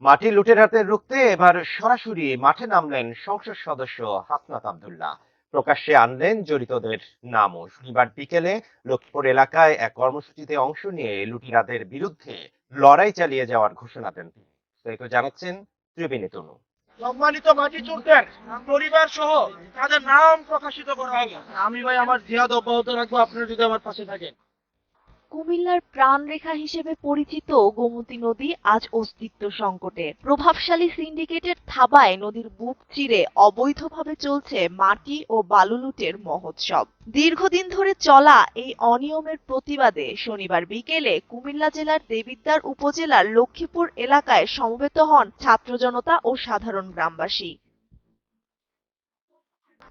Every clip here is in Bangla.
মাটি লুটেরাদের রুখতে এবার সরাসরি মাঠে নামলেন সংসদ সদস্য হাসনাত আব্দুল্লাহ। প্রকাশ্যে আনলেন জড়িতদের নামও। শনিবার বিকেলে লক্ষ্মীপুর এলাকায় এক কর্মসূচিতে অংশ নিয়ে লুটেরাদের বিরুদ্ধে লড়াই চালিয়ে যাওয়ার ঘোষণা দেন তিনি। বিস্তারিত জানাচ্ছেন ত্রিবেণী তনু। সম্মানিত মাটি চোরদের পরিবার সহ তাদের নাম প্রকাশিত করা হবে। আমি ভাই আমার জিহাদ অব্যাহত রাখবো, আপনারা যদি আমার পাশে থাকেন। কুমিল্লার প্রাণরেখা হিসেবে পরিচিত গোমতী নদী আজ অস্তিত্ব সংকটে। প্রভাবশালী সিন্ডিকেটের থাবায় নদীর বুক চিরে অবৈধভাবে চলছে মাটি ও বালু লুটের মহোৎসব। দীর্ঘদিন ধরে চলা এই অনিয়মের প্রতিবাদে শনিবার বিকেলে কুমিল্লা জেলার দেবিদ্বার উপজেলার লক্ষ্মীপুর এলাকায় সমবেত হন ছাত্র জনতা ও সাধারণ গ্রামবাসী।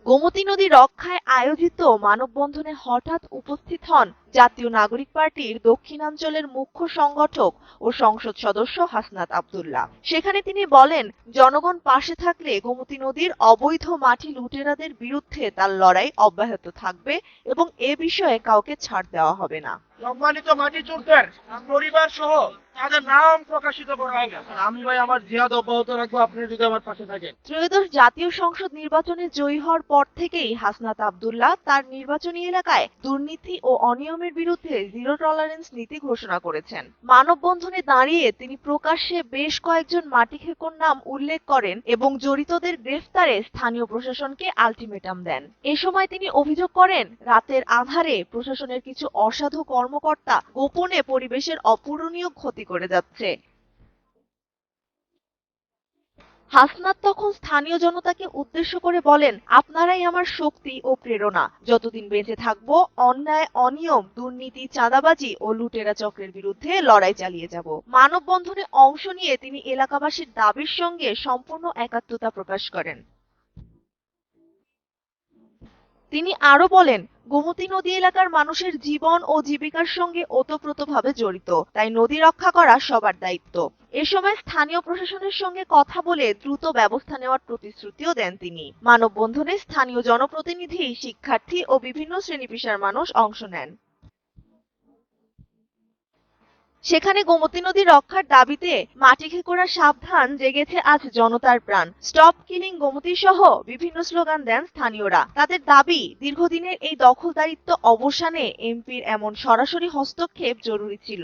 গোমতী নদী রক্ষায় আয়োজিত মানববন্ধনে হঠাৎ উপস্থিত হন জাতীয় নাগরিক পার্টির দক্ষিণাঞ্চলের মুখ্য সংগঠক ও সংসদ সদস্য হাসনাত আব্দুল্লাহ। সেখানে তিনি বলেন, জনগণ পাশে থাকলে গোমতী নদীর অবৈধ মাটি লুটেরাদের বিরুদ্ধে তার লড়াই অব্যাহত থাকবে এবং এ বিষয়ে কাউকে ছাড় দেওয়া হবে না। সম্মানিত মাটি চোরদের পরিবার সহ তাদের নাম প্রকাশিত করা হবে। আমি ভাই আমার জিহাদ অব্যাহত রাখবো, আপনারা যদি আমার পাশে থাকেন। ত্রয়োদশ জাতীয় সংসদ নির্বাচনে জয়ী হওয়ার পর থেকেই হাসনাত আব্দুল্লাহ তার নির্বাচনী এলাকায় দুর্নীতি ও অনিয়মের বিরুদ্ধে জিরো টলারেন্স নীতি ঘোষণা করেছেন। মানববন্ধনে দাঁড়িয়ে তিনি প্রকাশ্যে বেশ কয়েকজন মাটি খেকোর নাম উল্লেখ করেন এবং জড়িতদের গ্রেফতারে স্থানীয় প্রশাসনকে আলটিমেটাম দেন। এ সময় তিনি অভিযোগ করেন, রাতের আঁধারে প্রশাসনের কিছু অসাধু কর্মকর্তা গোপনে পরিবেশের অপূরণীয় ক্ষতি করে যাচ্ছে। হাসনাত তখন স্থানীয় জনতাকে উদ্দেশ্য করে বলেন, আপনারাই আমার শক্তি ও প্রেরণা। যতদিন বেঁচে থাকবো অন্যায়, অনিয়ম, দুর্নীতি, চাঁদাবাজি ও লুটেরা চক্রের বিরুদ্ধে লড়াই চালিয়ে যাব। মানববন্ধনে অংশ নিয়ে তিনি এলাকাবাসীর দাবির সঙ্গে সম্পূর্ণ একাত্মতা প্রকাশ করেন। তিনি আরো বলেন, গোমতী নদী এলাকার মানুষের জীবন ও জীবিকার সঙ্গে ওতপ্রোতভাবে জড়িত, তাই নদী রক্ষা করা সবার দায়িত্ব। এ সময় স্থানীয় প্রশাসনের সঙ্গে কথা বলে দ্রুত ব্যবস্থা নেওয়ার প্রতিশ্রুতিও দেন তিনি। মানববন্ধনে স্থানীয় জনপ্রতিনিধি, শিক্ষার্থী ও বিভিন্ন শ্রেণী পেশার মানুষ অংশ নেন। সেখানে গোমতী নদী রক্ষার দাবিতে মাটি খেকোরা সাবধান জেগেছে আজ জনতার প্রাণ। স্টপ কিলিং গোমতী সহ বিভিন্ন স্লোগান দেন স্থানীয়রা। তাদের দাবি, দীর্ঘদিনের এই দখলদারিত্ব অবসানে এমপির এমন সরাসরি হস্তক্ষেপ জরুরি ছিল।